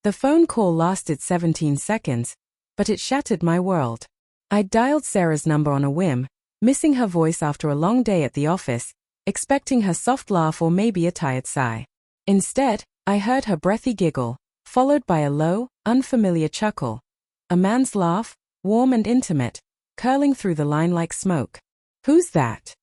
The phone call lasted 17 seconds, but it shattered my world. I'd dialed Sarah's number on a whim, missing her voice after a long day at the office, expecting her soft laugh or maybe a tired sigh. Instead, I heard her breathy giggle, followed by a low, unfamiliar chuckle. A man's laugh, warm and intimate, curling through the line like smoke. "Who's that?"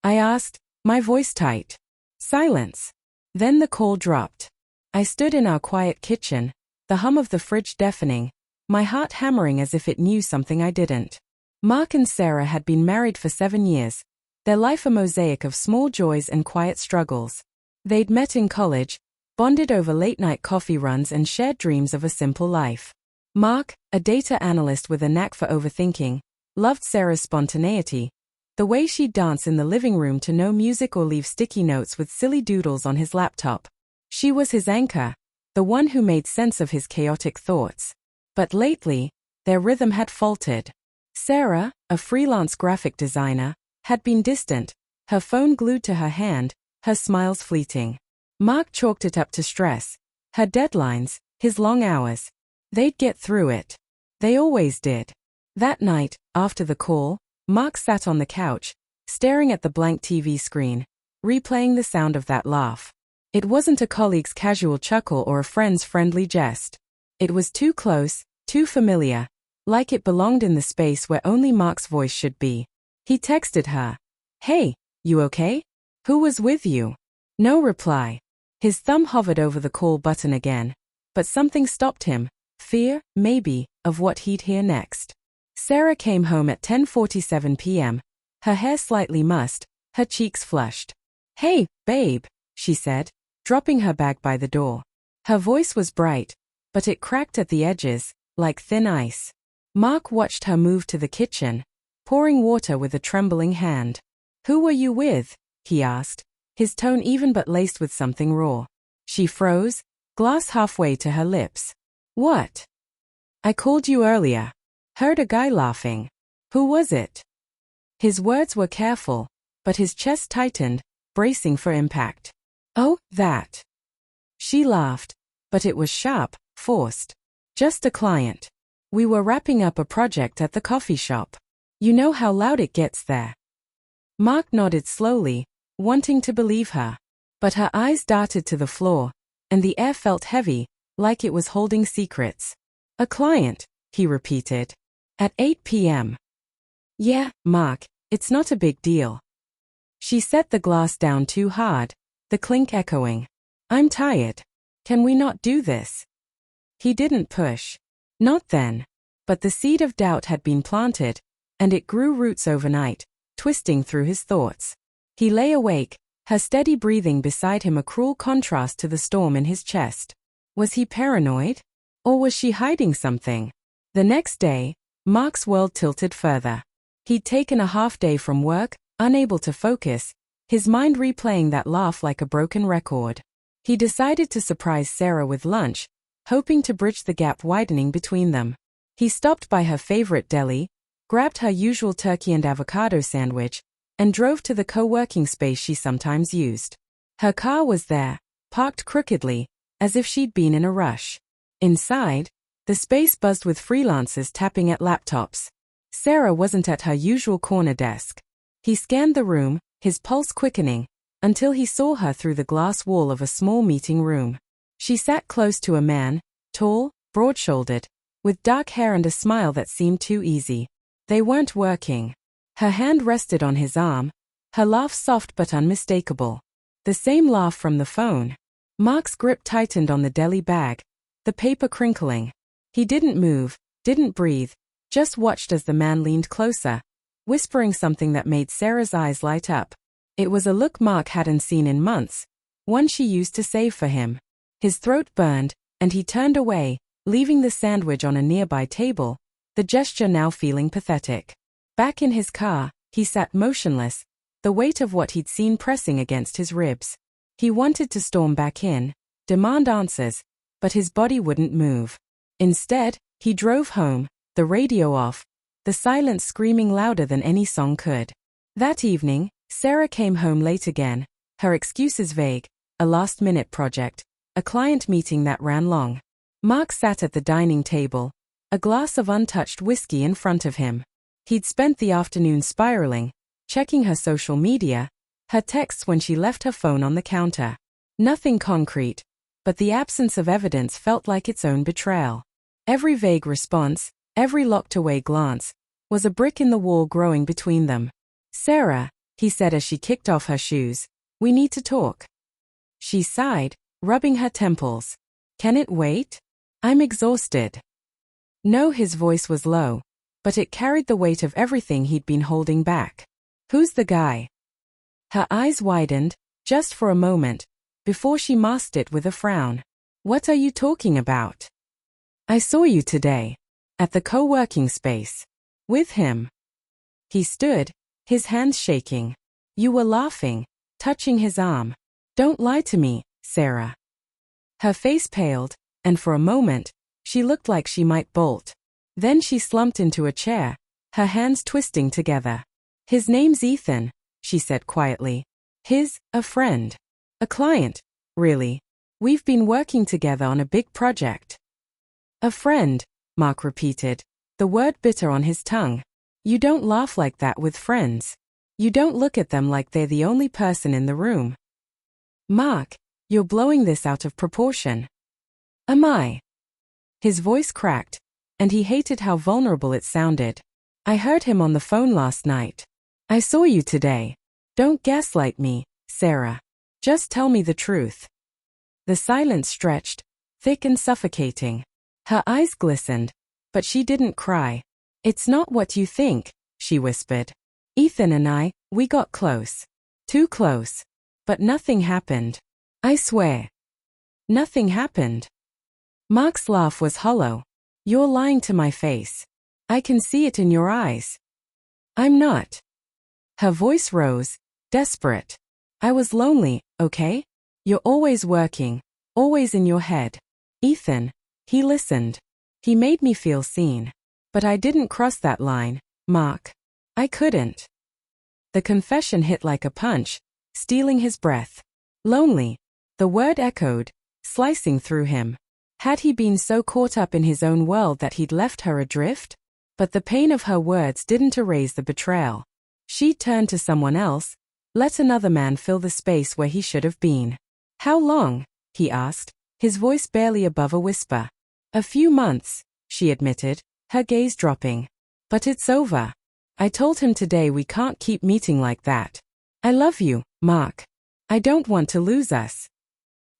I asked, my voice tight. Silence. Then the call dropped. I stood in our quiet kitchen, the hum of the fridge deafening, my heart hammering as if it knew something I didn't. Mark and Sarah had been married for 7 years, their life a mosaic of small joys and quiet struggles. They'd met in college, bonded over late-night coffee runs and shared dreams of a simple life. Mark, a data analyst with a knack for overthinking, loved Sarah's spontaneity, the way she'd dance in the living room to no music or leave sticky notes with silly doodles on his laptop. She was his anchor, the one who made sense of his chaotic thoughts. But lately, their rhythm had faltered. Sarah, a freelance graphic designer, had been distant, her phone glued to her hand, her smiles fleeting. Mark chalked it up to stress, her deadlines, his long hours. They'd get through it. They always did. That night, after the call, Mark sat on the couch, staring at the blank TV screen, replaying the sound of that laugh. It wasn't a colleague's casual chuckle or a friend's friendly jest. It was too close, too familiar, like it belonged in the space where only Mark's voice should be. He texted her. "Hey, you okay? Who was with you?" No reply. His thumb hovered over the call button again, but something stopped him. Fear, maybe, of what he'd hear next. Sarah came home at 10:47 p.m., her hair slightly mussed, her cheeks flushed. "Hey, babe," she said, dropping her bag by the door. Her voice was bright, but it cracked at the edges, like thin ice. Mark watched her move to the kitchen, pouring water with a trembling hand. "Who were you with?" he asked, his tone even but laced with something raw. She froze, glass halfway to her lips. "What?" "I called you earlier. Heard a guy laughing." "Who was it?" His words were careful, but his chest tightened, bracing for impact. "Oh, that." She laughed, but it was sharp, forced. "Just a client. We were wrapping up a project at the coffee shop. You know how loud it gets there." Mark nodded slowly, wanting to believe her. But her eyes darted to the floor, and the air felt heavy, like it was holding secrets. "A client," he repeated. "At 8 p.m. "Yeah, Mark, it's not a big deal." She set the glass down too hard, the clink echoing. "I'm tired. Can we not do this?" He didn't push. Not then. But the seed of doubt had been planted, and it grew roots overnight, twisting through his thoughts. He lay awake, her steady breathing beside him a cruel contrast to the storm in his chest. Was he paranoid? Or was she hiding something? The next day, Mark's world tilted further. He'd taken a half day from work, unable to focus, his mind replaying that laugh like a broken record. He decided to surprise Sarah with lunch, hoping to bridge the gap widening between them. He stopped by her favorite deli, grabbed her usual turkey and avocado sandwich, and drove to the co-working space she sometimes used. Her car was there, parked crookedly, as if she'd been in a rush. Inside, the space buzzed with freelancers tapping at laptops. Sarah wasn't at her usual corner desk. He scanned the room, his pulse quickening, until he saw her through the glass wall of a small meeting room. She sat close to a man, tall, broad-shouldered, with dark hair and a smile that seemed too easy. They weren't working. Her hand rested on his arm, her laugh soft but unmistakable. The same laugh from the phone. Mark's grip tightened on the deli bag, the paper crinkling. He didn't move, didn't breathe, just watched as the man leaned closer, whispering something that made Sarah's eyes light up. It was a look Mark hadn't seen in months, one she used to save for him. His throat burned, and he turned away, leaving the sandwich on a nearby table, the gesture now feeling pathetic. Back in his car, he sat motionless, the weight of what he'd seen pressing against his ribs. He wanted to storm back in, demand answers, but his body wouldn't move. Instead, he drove home, the radio off, the silence screaming louder than any song could. That evening, Sarah came home late again, her excuses vague, a last-minute project, a client meeting that ran long. Mark sat at the dining table, a glass of untouched whiskey in front of him. He'd spent the afternoon spiraling, checking her social media, her texts when she left her phone on the counter. Nothing concrete, but the absence of evidence felt like its own betrayal. Every vague response, every locked-away glance, was a brick in the wall growing between them. "Sarah," he said as she kicked off her shoes, "we need to talk." She sighed, rubbing her temples. "Can it wait? I'm exhausted." No, his voice was low, but it carried the weight of everything he'd been holding back. "Who's the guy?" Her eyes widened, just for a moment, before she masked it with a frown. "What are you talking about?" "I saw you today. At the co-working space. With him." He stood, his hands shaking. "You were laughing," touching his arm. "Don't lie to me, Sarah." Her face paled, and for a moment, she looked like she might bolt. Then she slumped into a chair, her hands twisting together. "His name's Ethan," she said quietly. A friend. A client, really. We've been working together on a big project." "A friend," Mark repeated, the word bitter on his tongue. "You don't laugh like that with friends. You don't look at them like they're the only person in the room." "Mark, you're blowing this out of proportion." "Am I?" His voice cracked, and he hated how vulnerable it sounded. "I heard him on the phone last night. I saw you today. Don't gaslight me, Sarah. Just tell me the truth." The silence stretched, thick and suffocating. Her eyes glistened, but she didn't cry. "It's not what you think," she whispered. "Ethan and we got close. Too close. But nothing happened. I swear." "Nothing happened?" Mark's laugh was hollow. "You're lying to my face. I can see it in your eyes." "I'm not." Her voice rose, desperate. "I was lonely, okay? You're always working, always in your head." "Ethan." He listened. "He made me feel seen. But I didn't cross that line, Mark. I couldn't." The confession hit like a punch, stealing his breath. "Lonely." The word echoed, slicing through him. Had he been so caught up in his own world that he'd left her adrift? But the pain of her words didn't erase the betrayal. She turned to someone else, let another man fill the space where he should have been. "How long?" he asked, his voice barely above a whisper. "A few months," she admitted, her gaze dropping. "But it's over. I told him today we can't keep meeting like that. I love you, Mark. I don't want to lose us."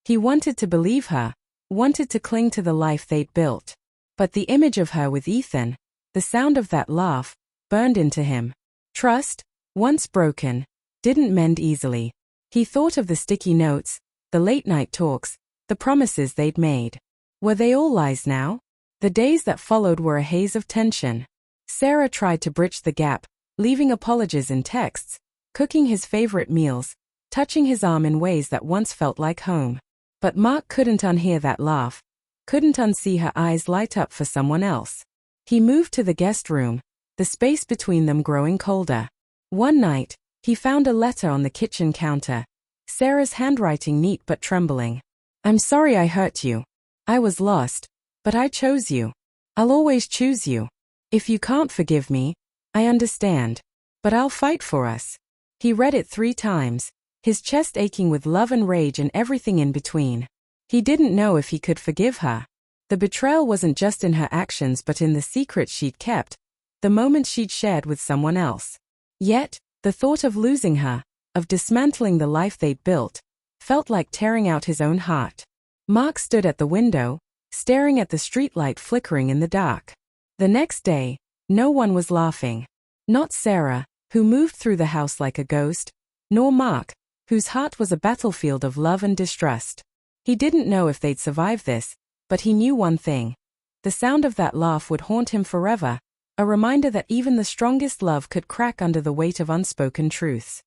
He wanted to believe her, wanted to cling to the life they'd built. But the image of her with Ethan, the sound of that laugh, burned into him. Trust, once broken, didn't mend easily. He thought of the sticky notes, the late-night talks, the promises they'd made. Were they all lies now? The days that followed were a haze of tension. Sarah tried to bridge the gap, leaving apologies in texts, cooking his favorite meals, touching his arm in ways that once felt like home. But Mark couldn't unhear that laugh, couldn't unsee her eyes light up for someone else. He moved to the guest room, the space between them growing colder. One night, he found a letter on the kitchen counter, Sarah's handwriting neat but trembling. "I'm sorry I hurt you. I was lost, but I chose you. I'll always choose you. If you can't forgive me, I understand, but I'll fight for us." He read it 3 times, his chest aching with love and rage and everything in between. He didn't know if he could forgive her. The betrayal wasn't just in her actions but in the secrets she'd kept, the moments she'd shared with someone else. Yet, the thought of losing her, of dismantling the life they'd built, felt like tearing out his own heart. Mark stood at the window, staring at the streetlight flickering in the dark. The next day, no one was laughing. Not Sarah, who moved through the house like a ghost, nor Mark, whose heart was a battlefield of love and distrust. He didn't know if they'd survive this, but he knew one thing. The sound of that laugh would haunt him forever, a reminder that even the strongest love could crack under the weight of unspoken truths.